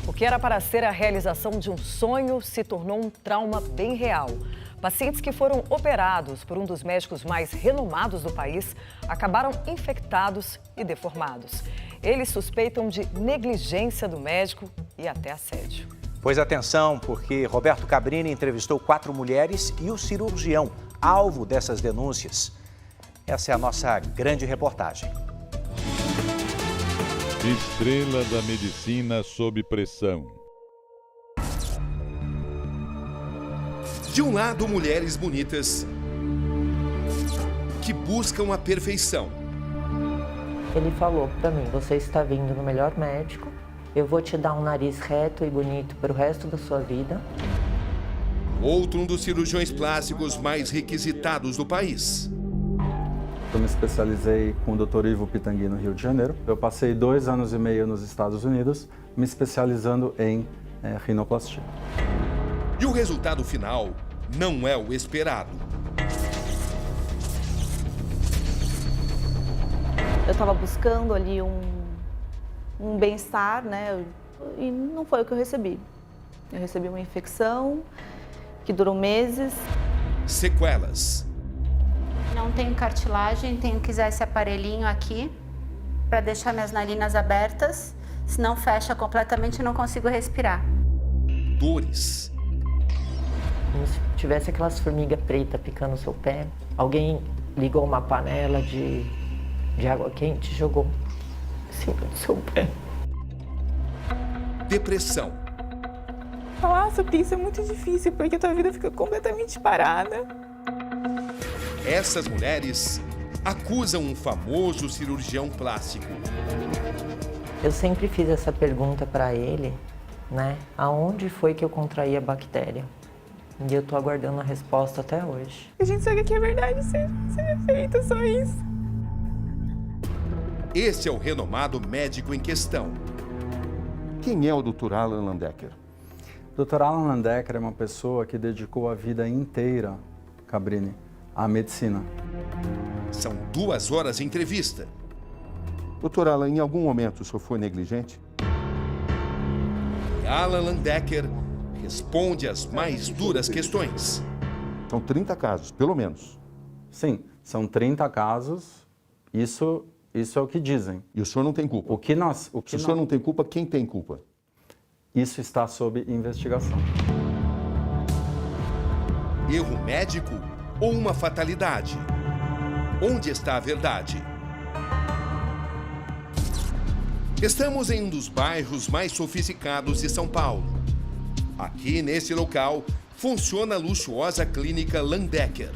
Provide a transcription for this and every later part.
O que era para ser a realização de um sonho se tornou um trauma bem real. Pacientes que foram operados por um dos médicos mais renomados do país acabaram infectados e deformados. Eles suspeitam de negligência do médico e até assédio. Pois atenção, porque Roberto Cabrini entrevistou 4 mulheres e o cirurgião, alvo dessas denúncias. Essa é a nossa grande reportagem. Estrela da medicina sob pressão. De um lado, mulheres bonitas que buscam a perfeição. Ele falou pra mim: você está vindo no melhor médico, eu vou te dar um nariz reto e bonito para o resto da sua vida. Outro, um dos cirurgiões plásticos mais requisitados do país. Eu me especializei com o Dr. Ivo Pitangui no Rio de Janeiro. Eu passei 2 anos e meio nos Estados Unidos, me especializando em rinoplastia. E o resultado final não é o esperado. Eu estava buscando ali um bem-estar, né? E não foi o que eu recebi. Eu recebi uma infecção que durou meses. Sequelas. Não tenho cartilagem, tenho que usar esse aparelhinho aqui para deixar minhas narinas abertas, senão fecha completamente e não consigo respirar. Dores. Como se tivesse aquelas formigas pretas picando o seu pé. Alguém ligou uma panela de água quente e jogou em cima do seu pé. Depressão. Falar sobre isso é muito difícil, porque a tua vida fica completamente parada. Essas mulheres acusam um famoso cirurgião plástico. Eu sempre fiz essa pergunta para ele, né? Aonde foi que eu contraí a bactéria? E eu tô aguardando a resposta até hoje. A gente sabe que é verdade ser feita, só isso. Esse é o renomado médico em questão. Quem é o Dr. Alan Landecker? Dr. Alan Landecker é uma pessoa que dedicou a vida inteira, Cabrini, à medicina. São 2 horas de entrevista. Dr. Alan, em algum momento o senhor foi negligente? E Alan Landecker responde as mais duras questões. São 30 casos, pelo menos. Sim, são 30 casos, isso é o que dizem. E o senhor não tem culpa? Se o senhor não tem culpa, quem tem culpa? Isso está sob investigação. Erro médico ou uma fatalidade? Onde está a verdade? Estamos em um dos bairros mais sofisticados de São Paulo. Aqui, nesse local, funciona a luxuosa clínica Landecker.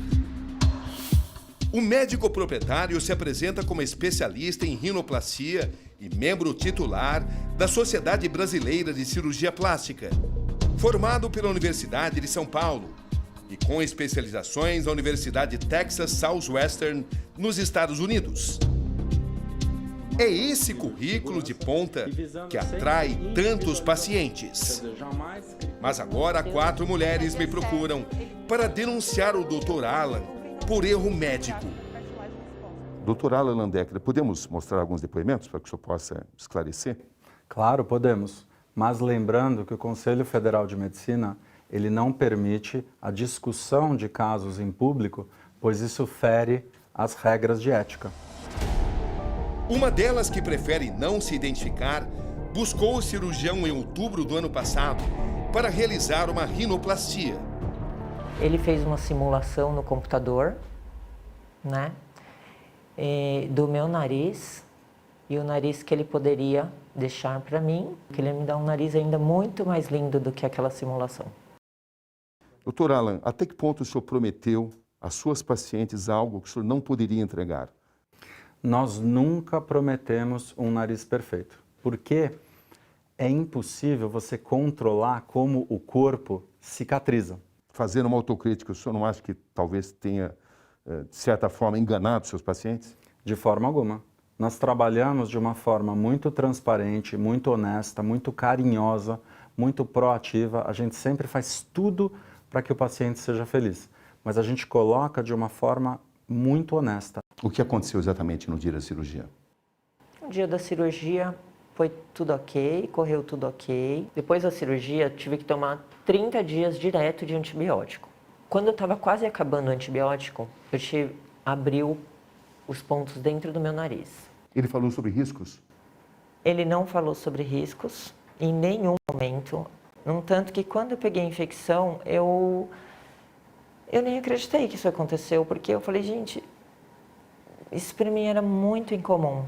O médico proprietário se apresenta como especialista em rinoplastia e membro titular da Sociedade Brasileira de Cirurgia Plástica, formado pela Universidade de São Paulo e com especializações na Universidade Texas Southwestern, nos Estados Unidos. É esse currículo de ponta que atrai tantos pacientes. Mas agora 4 mulheres me procuram para denunciar o Dr. Alan por erro médico. Dr. Alan Landecker, podemos mostrar alguns depoimentos para que o senhor possa esclarecer? Claro, podemos. Mas lembrando que o Conselho Federal de Medicina, ele não permite a discussão de casos em público, pois isso fere as regras de ética. Uma delas, que prefere não se identificar, buscou o cirurgião em outubro do ano passado para realizar uma rinoplastia. Ele fez uma simulação no computador, né? Do meu nariz e o nariz que ele poderia deixar para mim, que ele ia me dar um nariz ainda muito mais lindo do que aquela simulação. Dr. Alan, até que ponto o senhor prometeu às suas pacientes algo que o senhor não poderia entregar? Nós nunca prometemos um nariz perfeito, porque é impossível você controlar como o corpo cicatriza. Fazendo uma autocrítica, o senhor não acha que talvez tenha, de certa forma, enganado seus pacientes? De forma alguma. Nós trabalhamos de uma forma muito transparente, muito honesta, muito carinhosa, muito proativa. A gente sempre faz tudo para que o paciente seja feliz, mas a gente coloca de uma forma muito honesta. O que aconteceu exatamente no dia da cirurgia? No dia da cirurgia, foi tudo ok, correu tudo ok. Depois da cirurgia, tive que tomar 30 dias direto de antibiótico. Quando eu estava quase acabando o antibiótico, abriu os pontos dentro do meu nariz. Ele falou sobre riscos? Ele não falou sobre riscos em nenhum momento. No tanto que quando eu peguei a infecção, eu nem acreditei que isso aconteceu, porque eu falei, gente, isso para mim era muito incomum.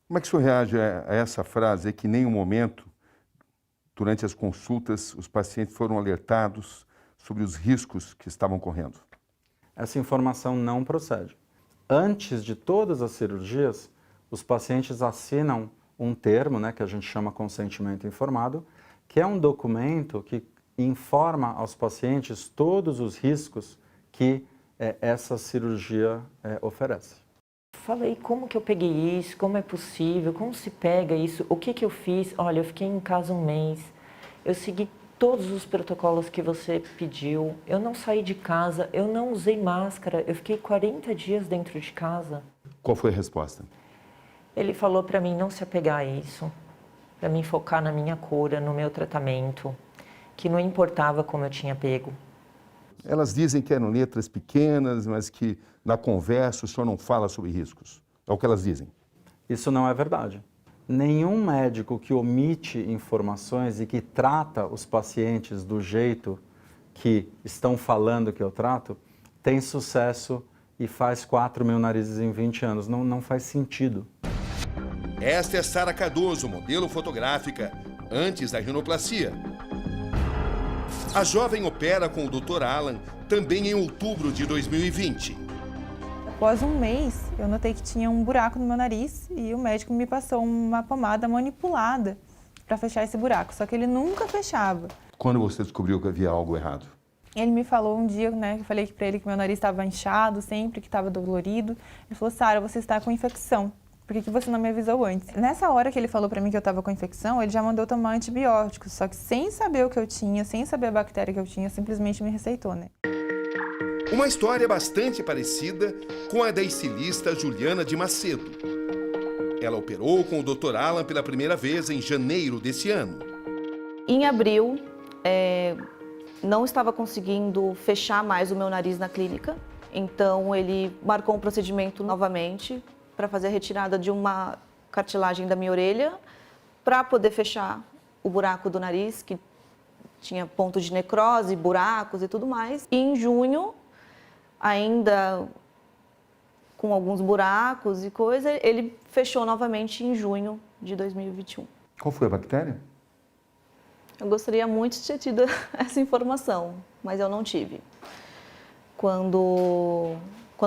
Como é que o senhor reage a essa frase, que em nenhum momento, durante as consultas, os pacientes foram alertados sobre os riscos que estavam correndo? Essa informação não procede. Antes de todas as cirurgias, os pacientes assinam um termo, né, que a gente chama consentimento informado, que é um documento que informa aos pacientes todos os riscos que essa cirurgia oferece. Falei, como que eu peguei isso? Como é possível? Como se pega isso? O que eu fiz? Olha, eu fiquei em casa um mês, eu segui todos os protocolos que você pediu, eu não saí de casa, eu não usei máscara, eu fiquei 40 dias dentro de casa. Qual foi a resposta? Ele falou para mim não se apegar a isso, para mim focar na minha cura, no meu tratamento, que não importava como eu tinha pego. Elas dizem que eram letras pequenas, mas que na conversa o senhor não fala sobre riscos. É o que elas dizem. Isso não é verdade. Nenhum médico que omite informações e que trata os pacientes do jeito que estão falando que eu trato, tem sucesso e faz 4.000 narizes em 20 anos. Não faz sentido. Esta é Sara Cardoso, modelo fotográfica, antes da rinoplastia. A jovem opera com o Dr. Alan também em outubro de 2020. Após um mês, eu notei que tinha um buraco no meu nariz e o médico me passou uma pomada manipulada para fechar esse buraco, só que ele nunca fechava. Quando você descobriu que havia algo errado? Ele me falou um dia, né, eu falei para ele que meu nariz estava inchado sempre, que estava dolorido. Ele falou, Sara, você está com infecção. Por que você não me avisou antes? Nessa hora que ele falou para mim que eu estava com infecção, ele já mandou tomar antibióticos, só que sem saber o que eu tinha, sem saber a bactéria que eu tinha, simplesmente me receitou, né? Uma história bastante parecida com a da estilista Juliana de Macedo. Ela operou com o Dr. Alan pela primeira vez em janeiro desse ano. Em abril, não estava conseguindo fechar mais o meu nariz na clínica, então ele marcou um procedimento novamente para fazer a retirada de uma cartilagem da minha orelha para poder fechar o buraco do nariz, que tinha pontos de necrose, buracos e tudo mais. E em junho, ainda com alguns buracos e coisa, ele fechou novamente em junho de 2021. Qual foi a bactéria? Eu gostaria muito de ter tido essa informação, mas eu não tive. Quando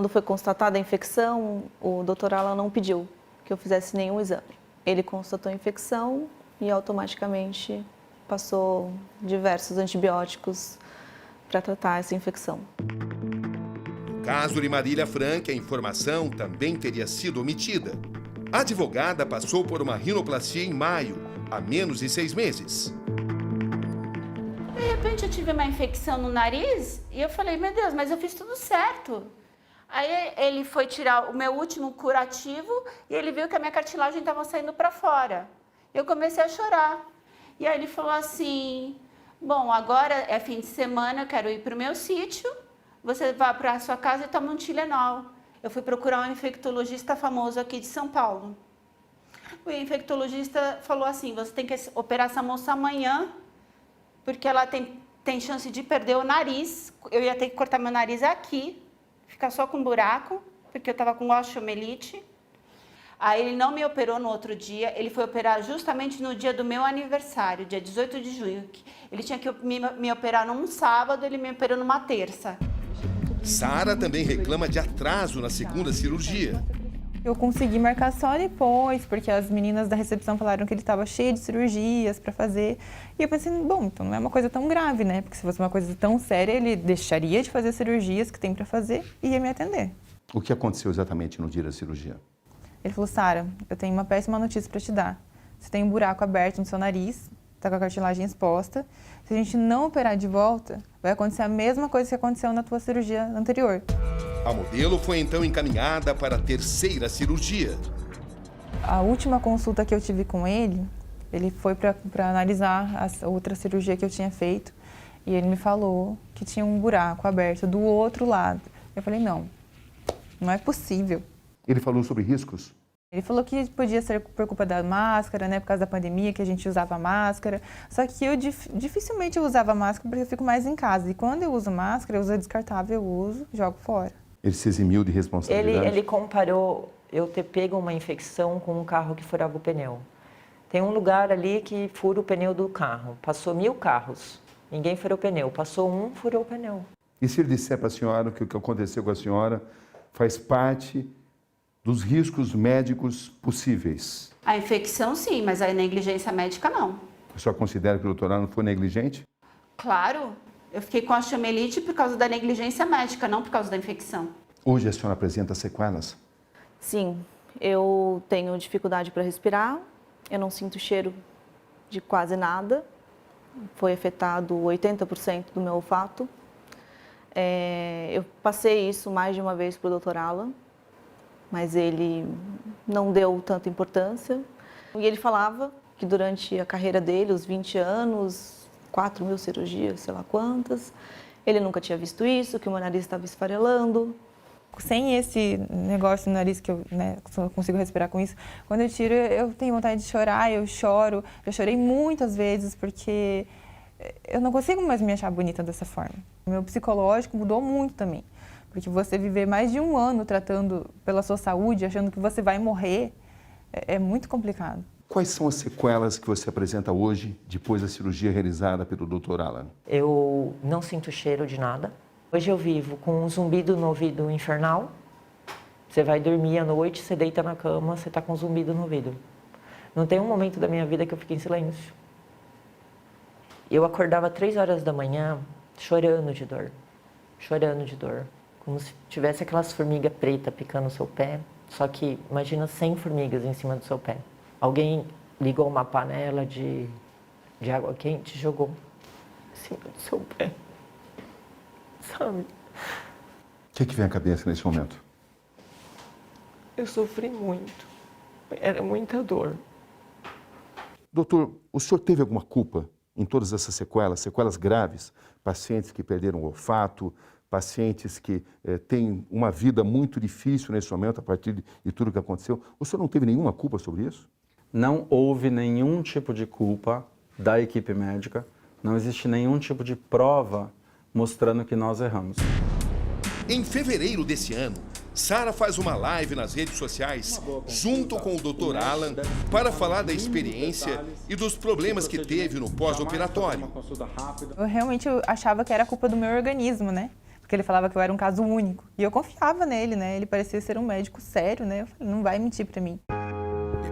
foi constatada a infecção, o Dr. Alan não pediu que eu fizesse nenhum exame. Ele constatou a infecção e automaticamente passou diversos antibióticos para tratar essa infecção. No caso de Marília Frank, a informação também teria sido omitida. A advogada passou por uma rinoplastia em maio, há menos de 6 meses. De repente eu tive uma infecção no nariz e eu falei, meu Deus, mas eu fiz tudo certo. Aí ele foi tirar o meu último curativo e ele viu que a minha cartilagem estava saindo para fora. Eu comecei a chorar. E aí ele falou assim, bom, agora é fim de semana, eu quero ir para o meu sítio, você vai para a sua casa e toma um Tilenol. Eu fui procurar um infectologista famoso aqui de São Paulo. O infectologista falou assim, você tem que operar essa moça amanhã, porque ela tem chance de perder o nariz. Eu ia ter que cortar meu nariz aqui, ficar só com buraco, porque eu estava com osteomielite. Aí ele não me operou no outro dia, ele foi operar justamente no dia do meu aniversário, dia 18 de junho. Ele tinha que me operar num sábado, ele me operou numa terça. Sara também reclama de atraso na segunda cirurgia. Eu consegui marcar só depois, porque as meninas da recepção falaram que ele estava cheio de cirurgias para fazer. E eu pensei, bom, então não é uma coisa tão grave, né? Porque se fosse uma coisa tão séria, ele deixaria de fazer cirurgias que tem para fazer e ia me atender. O que aconteceu exatamente no dia da cirurgia? Ele falou, Sara, eu tenho uma péssima notícia para te dar. Você tem um buraco aberto no seu nariz, está com a cartilagem exposta. Se a gente não operar de volta, vai acontecer a mesma coisa que aconteceu na tua cirurgia anterior. A modelo foi então encaminhada para a terceira cirurgia. A última consulta que eu tive com ele foi para analisar a outra cirurgia que eu tinha feito e ele me falou que tinha um buraco aberto do outro lado. Eu falei, não é possível. Ele falou sobre riscos? Ele falou que podia ser por culpa da máscara, né, por causa da pandemia, que a gente usava máscara. Só que eu dificilmente usava máscara porque eu fico mais em casa. E quando eu uso máscara, eu uso descartável, eu uso, jogo fora. Ele se eximiu de responsabilidade? Ele comparou eu ter pego uma infecção com um carro que furava o pneu. Tem um lugar ali que fura o pneu do carro. Passou 1000 carros, ninguém furou o pneu. Passou um, furou o pneu. E se ele disser para a senhora que o que aconteceu com a senhora faz parte dos riscos médicos possíveis? A infecção sim, mas a negligência médica não. A senhora considera que o doutor Alan foi negligente? Claro, eu fiquei com osteomielite por causa da negligência médica, não por causa da infecção. Hoje a senhora apresenta sequelas? Sim, eu tenho dificuldade para respirar, eu não sinto cheiro de quase nada. Foi afetado 80% do meu olfato. Eu passei isso mais de uma vez para o Dr. Alan, mas ele não deu tanta importância. E ele falava que durante a carreira dele, os 20 anos, 4.000 cirurgias, sei lá quantas, ele nunca tinha visto isso, que o meu nariz estava esfarelando. Sem esse negócio no nariz que eu só consigo respirar com isso, quando eu tiro eu tenho vontade de chorar, eu choro. Já chorei muitas vezes porque eu não consigo mais me achar bonita dessa forma. O meu psicológico mudou muito também, porque você viver mais de 1 ano tratando pela sua saúde, achando que você vai morrer, é muito complicado. Quais são as sequelas que você apresenta hoje, depois da cirurgia realizada pelo Dr. Alan? Eu não sinto cheiro de nada. Hoje eu vivo com um zumbido no ouvido infernal. Você vai dormir à noite, você deita na cama, você está com um zumbido no ouvido. Não tem um momento da minha vida que eu fiquei em silêncio. Eu acordava 3 horas da manhã chorando de dor. Chorando de dor. Como se tivesse aquelas formigas pretas picando o seu pé. Só que imagina 100 formigas em cima do seu pé. Alguém ligou uma panela de água quente e jogou em cima do seu pé. Sabe? O que vem à cabeça nesse momento? Eu sofri muito. Era muita dor. Doutor, o senhor teve alguma culpa em todas essas sequelas graves? Pacientes que perderam o olfato, pacientes que têm uma vida muito difícil nesse momento a partir de tudo que aconteceu. O senhor não teve nenhuma culpa sobre isso? Não houve nenhum tipo de culpa da equipe médica. Não existe nenhum tipo de prova mostrando que nós erramos. Em fevereiro desse ano, Sara faz uma live nas redes sociais junto com o Dr. Alan para falar da experiência e dos problemas que teve no pós-operatório. Eu realmente achava que era culpa do meu organismo, né? Porque ele falava que eu era um caso único. E eu confiava nele, né? Ele parecia ser um médico sério, né? Eu falei, não vai mentir pra mim.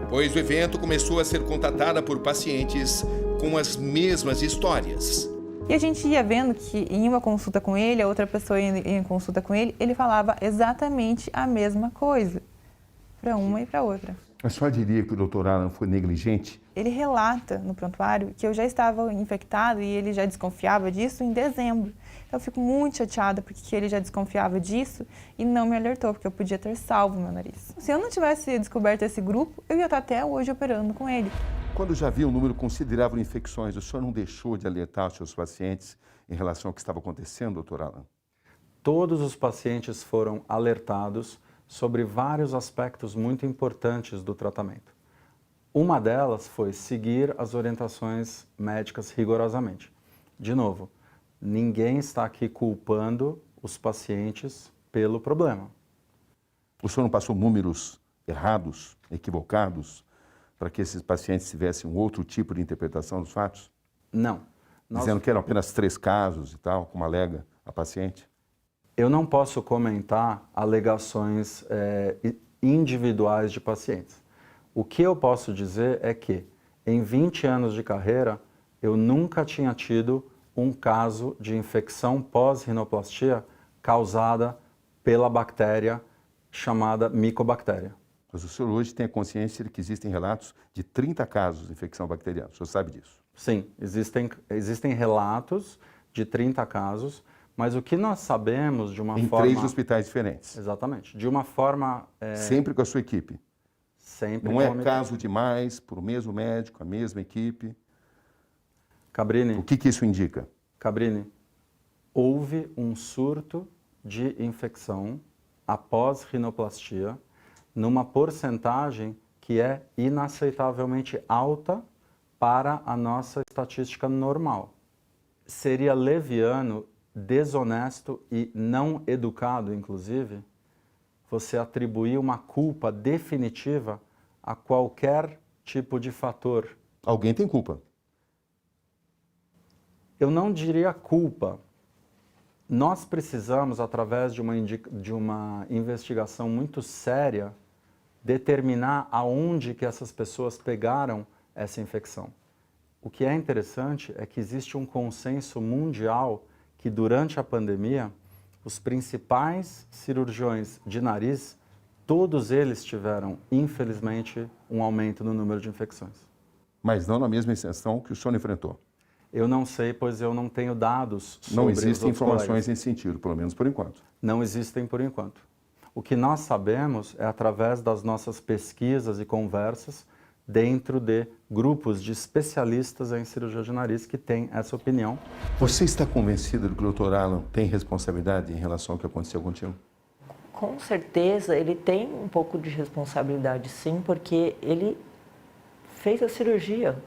Depois do evento, começou a ser contatada por pacientes com as mesmas histórias. E a gente ia vendo que em uma consulta com ele, a outra pessoa ia em consulta com ele, ele falava exatamente a mesma coisa, para uma e para outra. A senhora diria que o Dr. Alan foi negligente? Ele relata no prontuário que eu já estava infectada e ele já desconfiava disso em dezembro. Então eu fico muito chateada porque ele já desconfiava disso e não me alertou, porque eu podia ter salvo meu nariz. Se eu não tivesse descoberto esse grupo, eu ia estar até hoje operando com ele. Quando já havia um número considerável de infecções, o senhor não deixou de alertar os seus pacientes em relação ao que estava acontecendo, Dr. Alan? Todos os pacientes foram alertados sobre vários aspectos muito importantes do tratamento. Uma delas foi seguir as orientações médicas rigorosamente. De novo, ninguém está aqui culpando os pacientes pelo problema. O senhor não passou números errados, equivocados, para que esses pacientes tivessem um outro tipo de interpretação dos fatos? Não. Dizendo que eram apenas 3 casos e tal, como alega a paciente? Eu não posso comentar alegações individuais de pacientes. O que eu posso dizer é que, em 20 anos de carreira, eu nunca tinha tido um caso de infecção pós-rinoplastia causada pela bactéria chamada micobactéria. Mas o senhor hoje tem a consciência de que existem relatos de 30 casos de infecção bacteriana. O senhor sabe disso? Sim, existem relatos de 30 casos, mas o que nós sabemos de uma forma... Em 3 hospitais diferentes. Exatamente. De uma forma... Sempre com a sua equipe? Sempre Não é comitê. caso demais para o mesmo médico, a mesma equipe? Cabrini, O que isso indica? Cabrini, houve um surto de infecção após rinoplastia numa porcentagem que é inaceitavelmente alta para a nossa estatística normal. Seria leviano, desonesto e não educado, inclusive, você atribuir uma culpa definitiva a qualquer tipo de fator. Alguém tem culpa. Eu não diria culpa. Nós precisamos, através de uma investigação muito séria, determinar aonde que essas pessoas pegaram essa infecção. O que é interessante é que existe um consenso mundial que durante a pandemia, os principais cirurgiões de nariz, todos eles tiveram, infelizmente, um aumento no número de infecções. Mas não na mesma extensão que o senhor enfrentou. Eu não sei, pois eu não tenho dados sobre Não os existem outros informações colegas. nesse sentido, pelo menos por enquanto. Não existem por enquanto. O que nós sabemos é através das nossas pesquisas e conversas dentro de grupos de especialistas em cirurgia de nariz que têm essa opinião. Você está convencido de que o Dr. Alan tem responsabilidade em relação ao que aconteceu contigo? Com certeza ele tem um pouco de responsabilidade, sim, porque ele fez a cirurgia.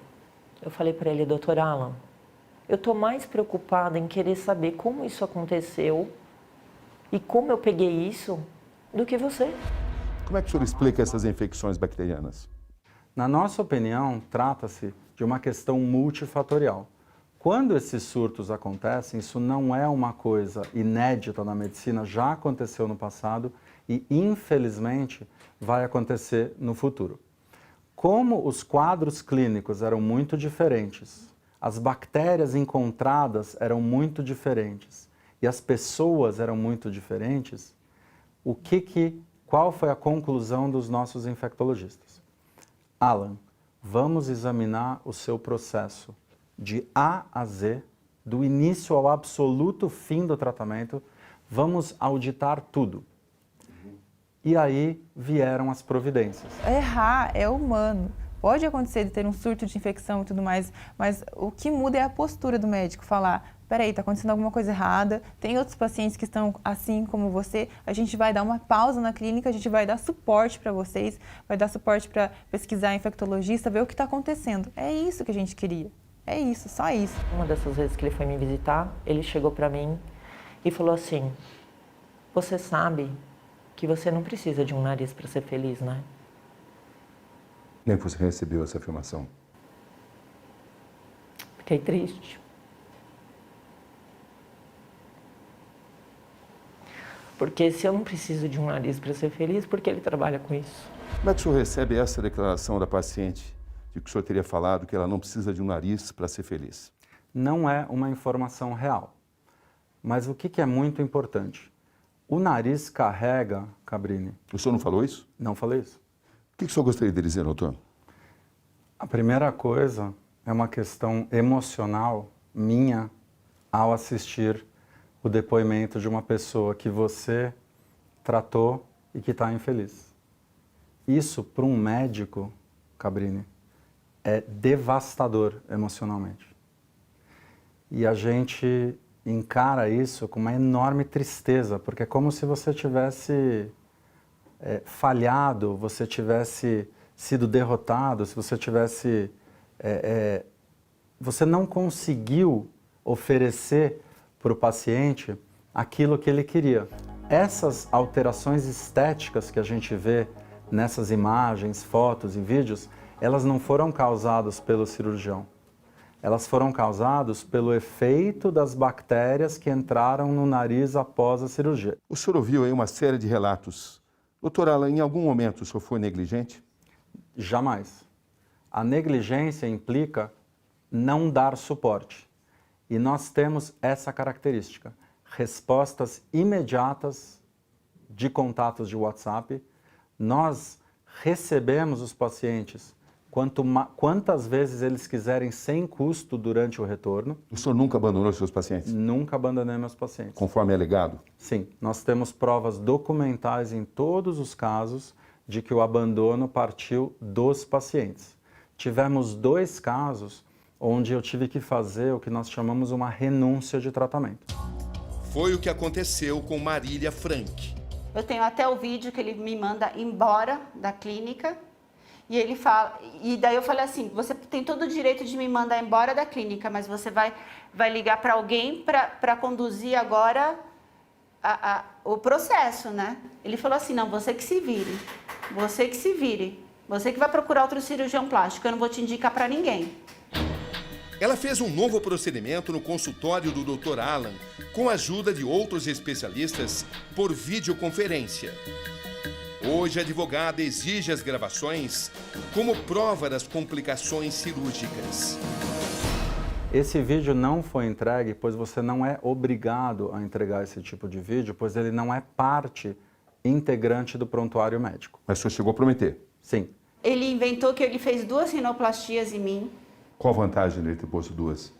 Eu falei para ele, Dr. Alan, eu estou mais preocupada em querer saber como isso aconteceu e como eu peguei isso do que você. Como é que o senhor explica essas infecções bacterianas? Na nossa opinião, trata-se de uma questão multifatorial. Quando esses surtos acontecem, isso não é uma coisa inédita na medicina, já aconteceu no passado e, infelizmente, vai acontecer no futuro. Como os quadros clínicos eram muito diferentes, as bactérias encontradas eram muito diferentes e as pessoas eram muito diferentes, qual foi a conclusão dos nossos infectologistas? Alan, vamos examinar o seu processo de A a Z, do início ao absoluto fim do tratamento, vamos auditar tudo. E aí vieram as providências. Errar é humano. Pode acontecer de ter um surto de infecção e tudo mais, mas o que muda é a postura do médico, falar, peraí, está acontecendo alguma coisa errada, tem outros pacientes que estão assim como você, a gente vai dar uma pausa na clínica, a gente vai dar suporte para vocês, vai dar suporte para pesquisar infectologista, ver o que está acontecendo. É isso que a gente queria, é isso, só isso. Uma dessas vezes que ele foi me visitar, ele chegou para mim e falou assim, você sabe que você não precisa de um nariz para ser feliz, né? Nem você recebeu essa afirmação? Fiquei triste. Porque se eu não preciso de um nariz para ser feliz, por que ele trabalha com isso? Como é que o senhor recebe essa declaração da paciente de que o senhor teria falado que ela não precisa de um nariz para ser feliz? Não é uma informação real. Mas o que é muito importante? O nariz carrega, Cabrini... O senhor não falou isso? Não falei isso. O que o senhor gostaria de dizer, doutor? A primeira coisa é uma questão emocional minha ao assistir o depoimento de uma pessoa que você tratou e que está infeliz. Isso, para um médico, Cabrini, é devastador emocionalmente. E a gente encara isso com uma enorme tristeza, porque é como se você tivesse falhado, você tivesse sido derrotado, se você tivesse... você não conseguiu oferecer para o paciente aquilo que ele queria. Essas alterações estéticas que a gente vê nessas imagens, fotos e vídeos, elas não foram causadas pelo cirurgião. Elas foram causadas pelo efeito das bactérias que entraram no nariz após a cirurgia. O senhor ouviu aí uma série de relatos. Doutor Alan, em algum momento o senhor foi negligente? Jamais. A negligência implica não dar suporte. E nós temos essa característica. Respostas imediatas de contatos de WhatsApp. Nós recebemos os pacientes quantas vezes eles quiserem sem custo durante o retorno. O senhor nunca abandonou os seus pacientes? Nunca abandonei meus pacientes. Conforme é alegado? Sim, nós temos provas documentais em todos os casos de que o abandono partiu dos pacientes. Tivemos 2 casos onde eu tive que fazer o que nós chamamos uma renúncia de tratamento. Foi o que aconteceu com Marília Frank. Eu tenho até o vídeo que ele me manda embora da clínica. E ele fala, e daí eu falei assim, você tem todo o direito de me mandar embora da clínica, mas você vai ligar para alguém para conduzir agora o processo, né? Ele falou assim, não, você que se vire, você que se vire, você que vai procurar outro cirurgião plástico, eu não vou te indicar para ninguém. Ela fez um novo procedimento no consultório do Dr. Alan, com a ajuda de outros especialistas por videoconferência. Hoje, a advogada exige as gravações como prova das complicações cirúrgicas. Esse vídeo não foi entregue, pois você não é obrigado a entregar esse tipo de vídeo, pois ele não é parte integrante do prontuário médico. Mas o senhor chegou a prometer? Sim. Ele inventou que ele fez 2 rinoplastias em mim. Qual a vantagem dele ter posto 2?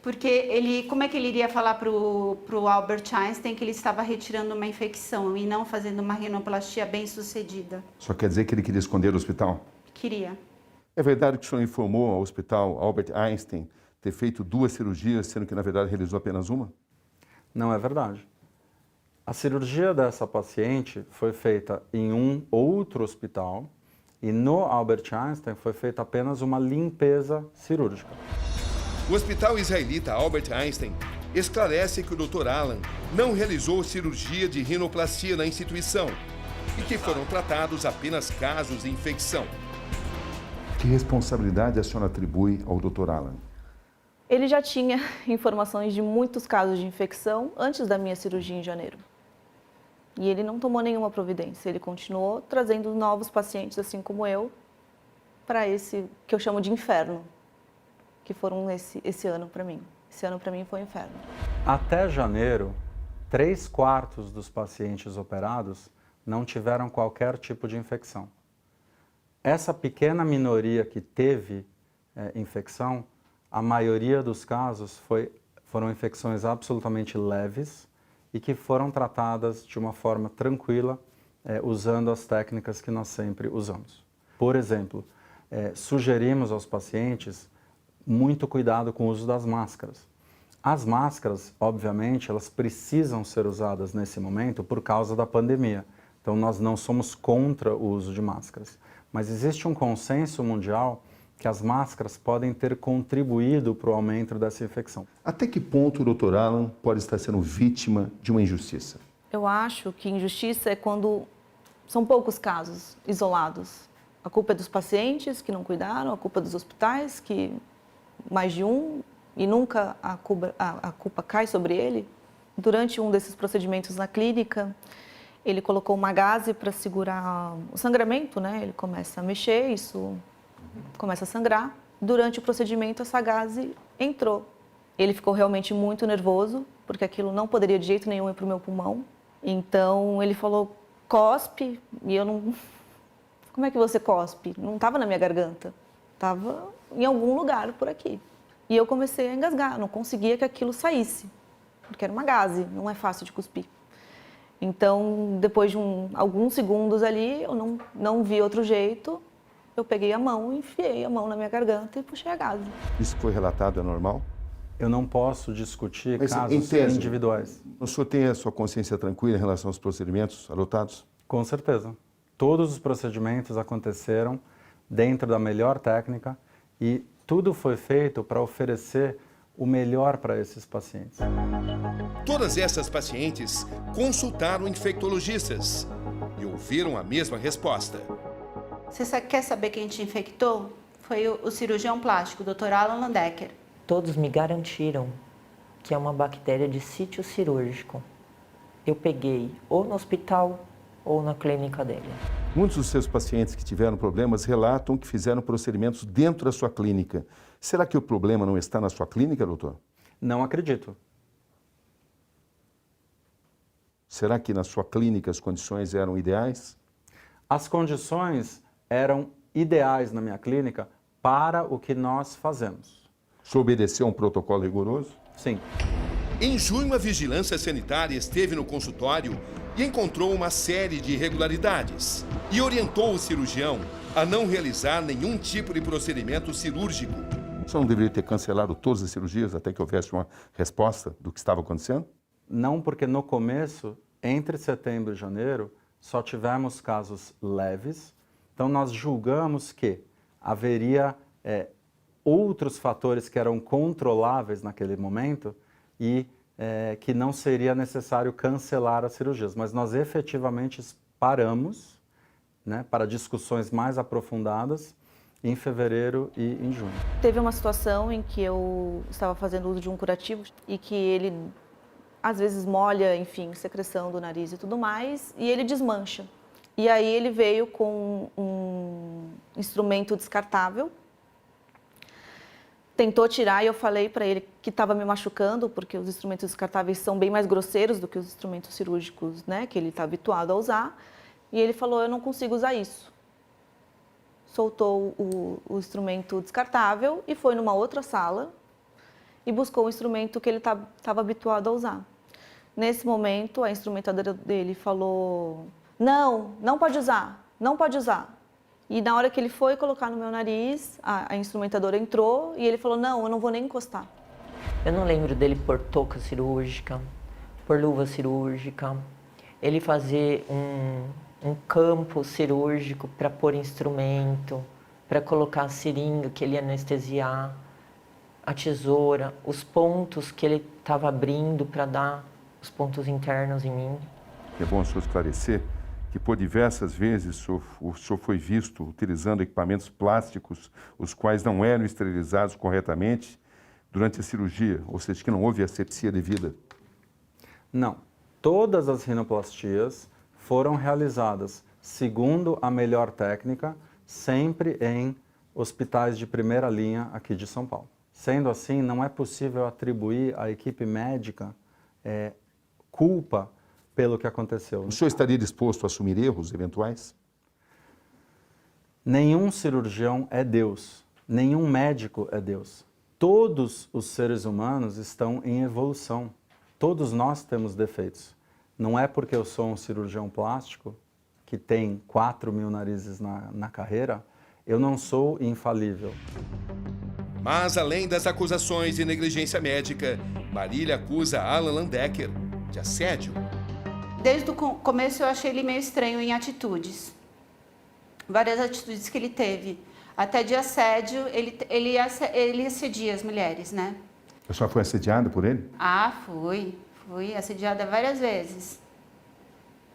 Porque ele, como é que ele iria falar pro Albert Einstein que ele estava retirando uma infecção e não fazendo uma rinoplastia bem sucedida? Só quer dizer que ele queria esconder o hospital? Queria. É verdade que o senhor informou ao hospital Albert Einstein ter feito 2 cirurgias, sendo que na verdade realizou apenas uma? Não é verdade. A cirurgia dessa paciente foi feita em um outro hospital e no Albert Einstein foi feita apenas uma limpeza cirúrgica. O hospital israelita Albert Einstein esclarece que o Dr. Alan não realizou cirurgia de rinoplastia na instituição e que foram tratados apenas casos de infecção. Que responsabilidade a senhora atribui ao Dr. Alan? Ele já tinha informações de muitos casos de infecção antes da minha cirurgia em janeiro. E ele não tomou nenhuma providência, ele continuou trazendo novos pacientes, assim como eu, para esse que eu chamo de inferno, que foram esse ano para mim. Esse ano para mim foi um inferno. Até janeiro, 3/4 dos pacientes operados não tiveram qualquer tipo de infecção. Essa pequena minoria que teve infecção, a maioria dos casos foram infecções absolutamente leves e que foram tratadas de uma forma tranquila, usando as técnicas que nós sempre usamos. Por exemplo, sugerimos aos pacientes muito cuidado com o uso das máscaras. As máscaras, obviamente, elas precisam ser usadas nesse momento por causa da pandemia. Então, nós não somos contra o uso de máscaras. Mas existe um consenso mundial que as máscaras podem ter contribuído para o aumento dessa infecção. Até que ponto o Dr. Alan pode estar sendo vítima de uma injustiça? Eu acho que injustiça é quando são poucos casos isolados. A culpa é dos pacientes que não cuidaram, a culpa é dos hospitais, que mais de um, e nunca a culpa cai sobre ele. Durante um desses procedimentos na clínica, ele colocou uma gaze para segurar o sangramento, né? Ele começa a mexer, isso começa a sangrar. Durante o procedimento, essa gaze entrou. Ele ficou realmente muito nervoso, porque aquilo não poderia de jeito nenhum ir para o meu pulmão. Então, ele falou, cospe, e eu não... Como é que você cospe? Não estava na minha garganta, estava em algum lugar por aqui. E eu comecei a engasgar, não conseguia que aquilo saísse, porque era uma gaze, não é fácil de cuspir. Então, depois de alguns segundos ali, eu não vi outro jeito, eu peguei a mão, enfiei a mão na minha garganta e puxei a gaze. Isso que foi relatado é normal? Eu não posso discutir casos em tese, individuais. O senhor tem a sua consciência tranquila em relação aos procedimentos adotados? Com certeza. Todos os procedimentos aconteceram dentro da melhor técnica e tudo foi feito para oferecer o melhor para esses pacientes. Todas essas pacientes consultaram infectologistas e ouviram a mesma resposta. Você quer saber quem te infectou? Foi o cirurgião plástico, o Dr. Alan Landecker. Todos me garantiram que é uma bactéria de sítio cirúrgico. Eu peguei ou no hospital ou na clínica dele. Muitos dos seus pacientes que tiveram problemas relatam que fizeram procedimentos dentro da sua clínica. Será que o problema não está na sua clínica, doutor? Não acredito. Será que na sua clínica as condições eram ideais? As condições eram ideais na minha clínica para o que nós fazemos. O senhor obedeceu a um protocolo rigoroso? Sim. Em junho, a Vigilância Sanitária esteve no consultório e encontrou uma série de irregularidades e orientou o cirurgião a não realizar nenhum tipo de procedimento cirúrgico. O senhor não deveria ter cancelado todas as cirurgias até que houvesse uma resposta do que estava acontecendo? Não, porque no começo, entre setembro e janeiro, só tivemos casos leves. Então, nós julgamos que haveria outros fatores que eram controláveis naquele momento e que não seria necessário cancelar as cirurgias. Mas nós efetivamente paramos, né, para discussões mais aprofundadas em fevereiro e em junho. Teve uma situação em que eu estava fazendo uso de um curativo e que ele, às vezes, molha, enfim, secreção do nariz e tudo mais, e ele desmancha. E aí ele veio com um instrumento descartável, tentou tirar e eu falei para ele que estava me machucando, porque os instrumentos descartáveis são bem mais grosseiros do que os instrumentos cirúrgicos, né, que ele está habituado a usar. E ele falou, eu não consigo usar isso. Soltou o instrumento descartável e foi numa outra sala e buscou o instrumento que ele estava habituado a usar. Nesse momento, a instrumentadora dele falou, não pode usar, não pode usar. E na hora que ele foi colocar no meu nariz, a instrumentadora entrou e ele falou, não, eu não vou nem encostar. Eu não lembro dele pôr touca cirúrgica, pôr luva cirúrgica, ele fazer um campo cirúrgico para pôr instrumento, para colocar a seringa que ele ia anestesiar, a tesoura, os pontos que ele estava abrindo para dar os pontos internos em mim. É bom o senhor esclarecer que por diversas vezes o senhor foi visto utilizando equipamentos plásticos, os quais não eram esterilizados corretamente durante a cirurgia, ou seja, que não houve asepsia devida. Não. Todas as rinoplastias foram realizadas segundo a melhor técnica, sempre em hospitais de primeira linha aqui de São Paulo. Sendo assim, não é possível atribuir à equipe médica culpa pelo que aconteceu. O senhor estaria disposto a assumir erros eventuais? Nenhum cirurgião é Deus, nenhum médico é Deus. Todos os seres humanos estão em evolução, todos nós temos defeitos. Não é porque eu sou um cirurgião plástico, que tem 4.000 narizes na carreira, eu não sou infalível. Mas, além das acusações de negligência médica, Marília acusa Alan Landecker de assédio. Desde o começo eu achei ele meio estranho em atitudes. Várias atitudes que ele teve. Até de assédio, ele assedia as mulheres, né? A senhora foi assediada por ele? Ah, fui assediada várias vezes.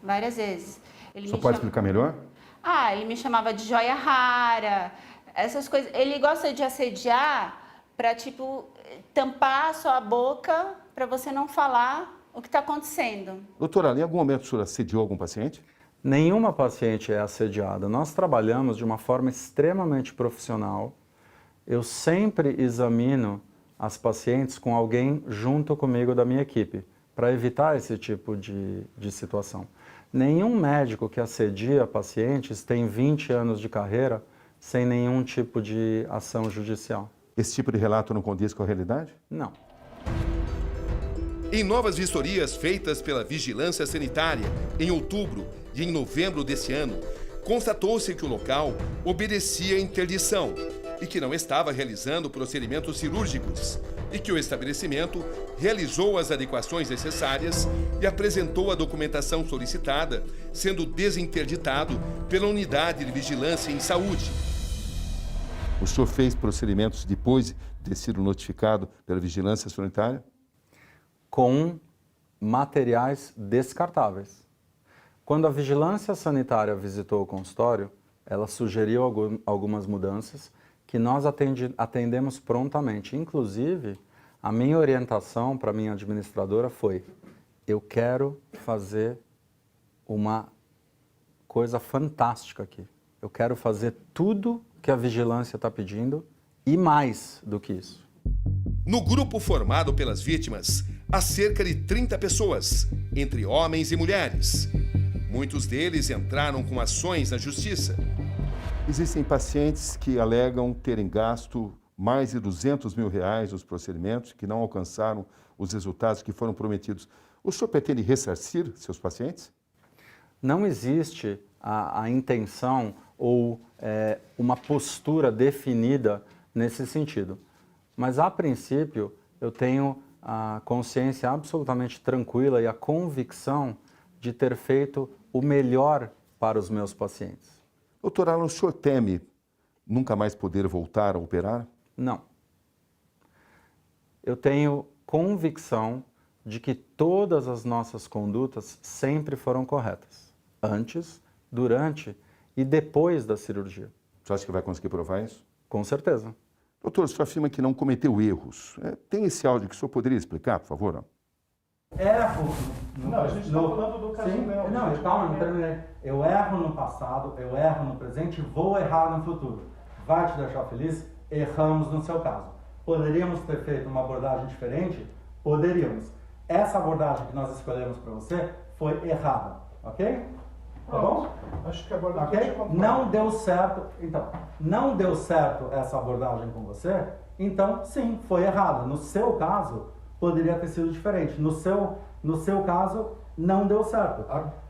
Várias vezes. Só pode explicar melhor? Ah, ele me chamava de joia rara, essas coisas. Ele gosta de assediar para, tipo, tampar a sua boca para você não falar o que está acontecendo. Doutora, em algum momento o senhor assediou algum paciente? Nenhuma paciente é assediada. Nós trabalhamos de uma forma extremamente profissional. Eu sempre examino as pacientes com alguém junto comigo da minha equipe, para evitar esse tipo de situação. Nenhum médico que assedia pacientes tem 20 anos de carreira sem nenhum tipo de ação judicial. Esse tipo de relato não condiz com a realidade? Não. Em novas vistorias feitas pela Vigilância Sanitária em outubro e em novembro desse ano, constatou-se que o local obedecia à interdição e que não estava realizando procedimentos cirúrgicos e que o estabelecimento realizou as adequações necessárias e apresentou a documentação solicitada, sendo desinterditado pela Unidade de Vigilância em Saúde. O senhor fez procedimentos depois de ter sido notificado pela Vigilância Sanitária? Com materiais descartáveis. Quando a Vigilância Sanitária visitou o consultório, ela sugeriu algumas mudanças que nós atendemos prontamente. Inclusive, a minha orientação para a minha administradora foi: eu quero fazer uma coisa fantástica aqui. Eu quero fazer tudo que a vigilância está pedindo e mais do que isso. No grupo formado pelas vítimas, há cerca de 30 pessoas, entre homens e mulheres. Muitos deles entraram com ações na justiça. Existem pacientes que alegam terem gasto mais de R$200 mil nos procedimentos que não alcançaram os resultados que foram prometidos. O senhor pretende ressarcir seus pacientes? Não existe a intenção ou uma postura definida nesse sentido. Mas, a princípio, eu tenho a consciência absolutamente tranquila e a convicção de ter feito o melhor para os meus pacientes. Doutor Alan, o senhor teme nunca mais poder voltar a operar? Não. Eu tenho convicção de que todas as nossas condutas sempre foram corretas. Antes, durante e depois da cirurgia. Você acha que vai conseguir provar isso? Com certeza. Doutor, o senhor afirma que não cometeu erros. Tem esse áudio que o senhor poderia explicar, por favor? Erro. Não, a gente está falando do caso dela. Não, calma, não terminei. Eu erro no passado, eu erro no presente e vou errar no futuro. Vai te deixar feliz? Erramos no seu caso. Poderíamos ter feito uma abordagem diferente? Poderíamos. Essa abordagem que nós escolhemos para você foi errada, ok? Tá bom? Acho que a abordagem Não deu certo. Então, não deu certo essa abordagem com você, então sim, foi errada. No seu caso, poderia ter sido diferente. No seu caso, não deu certo.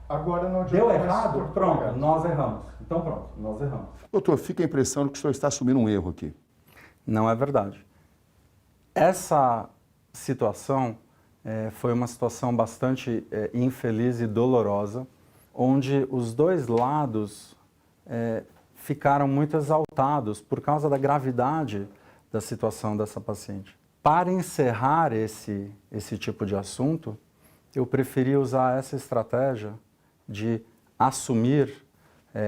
Agora não deu errado? Pronto, nós erramos. Então pronto, nós erramos. Doutor, fica a impressão de que o senhor está assumindo um erro aqui. Não é verdade. Essa situação foi uma situação bastante infeliz e dolorosa, onde os dois lados ficaram muito exaltados por causa da gravidade da situação dessa paciente. Para encerrar esse tipo de assunto, eu preferi usar essa estratégia de assumir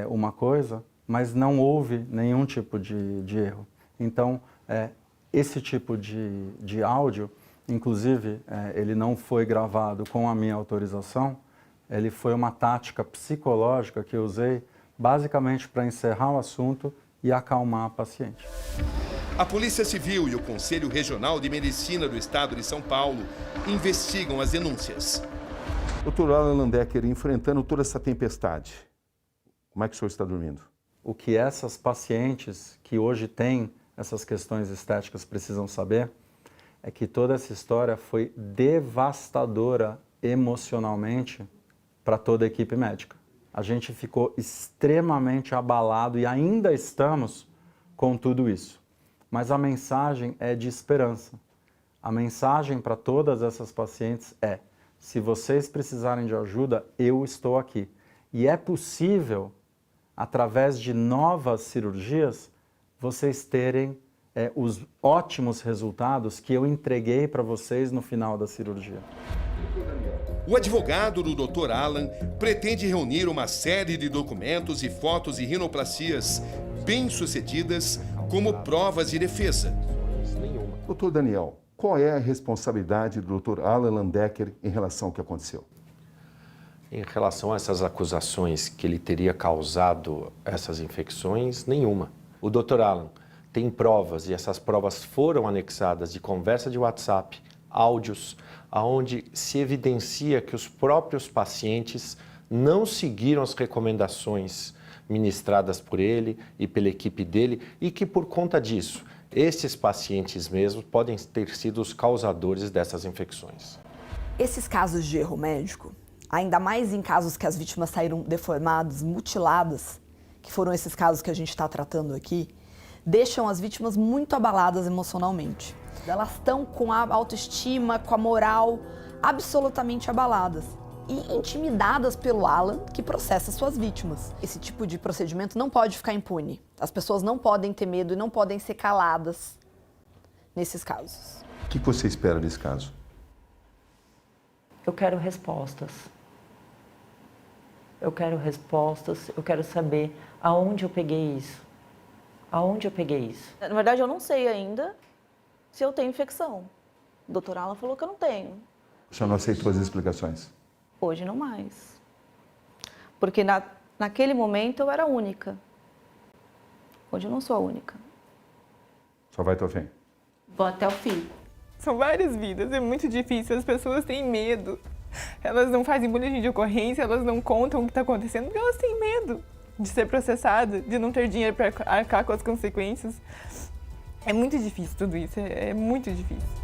uma coisa, mas não houve nenhum tipo de erro. Então, esse tipo de áudio, inclusive, ele não foi gravado com a minha autorização, ele foi uma tática psicológica que eu usei basicamente para encerrar o assunto e acalmar a paciente. A Polícia Civil e o Conselho Regional de Medicina do Estado de São Paulo investigam as denúncias. Doutor Alan Landecker, enfrentando toda essa tempestade, como é que o senhor está dormindo? O que essas pacientes que hoje têm essas questões estéticas precisam saber é que toda essa história foi devastadora emocionalmente para toda a equipe médica. A gente ficou extremamente abalado e ainda estamos com tudo isso. Mas a mensagem é de esperança. A mensagem para todas essas pacientes é: se vocês precisarem de ajuda, eu estou aqui. E é possível, através de novas cirurgias, vocês terem os ótimos resultados que eu entreguei para vocês no final da cirurgia. O advogado do Dr. Alan pretende reunir uma série de documentos e fotos de rinoplastias bem-sucedidas como provas de defesa. Doutor Daniel, qual é a responsabilidade do Dr. Alan Landecker em relação ao que aconteceu? Em relação a essas acusações que ele teria causado essas infecções, nenhuma. O Dr. Alan tem provas, e essas provas foram anexadas, de conversa de WhatsApp, áudios, onde se evidencia que os próprios pacientes não seguiram as recomendações ministradas por ele e pela equipe dele, e que por conta disso, esses pacientes mesmos podem ter sido os causadores dessas infecções. Esses casos de erro médico, ainda mais em casos que as vítimas saíram deformadas, mutiladas, que foram esses casos que a gente está tratando aqui, deixam as vítimas muito abaladas emocionalmente. Elas estão com a autoestima, com a moral absolutamente abaladas e intimidadas pelo Alan, que processa suas vítimas. Esse tipo de procedimento não pode ficar impune. As pessoas não podem ter medo e não podem ser caladas nesses casos. O que você espera desse caso? Eu quero respostas. Eu quero saber aonde eu peguei isso. Aonde eu peguei isso? Na verdade, eu não sei ainda se eu tenho infecção. O doutor Alan falou que eu não tenho. O senhor não aceitou as explicações? Hoje não mais. Porque naquele momento eu era única. Hoje eu não sou a única. Só vai até o fim? Vou até o fim. São várias vidas, é muito difícil, as pessoas têm medo. Elas não fazem boletim de ocorrência, elas não contam o que está acontecendo porque elas têm medo de ser processada, de não ter dinheiro para arcar com as consequências. É muito difícil tudo isso, é muito difícil.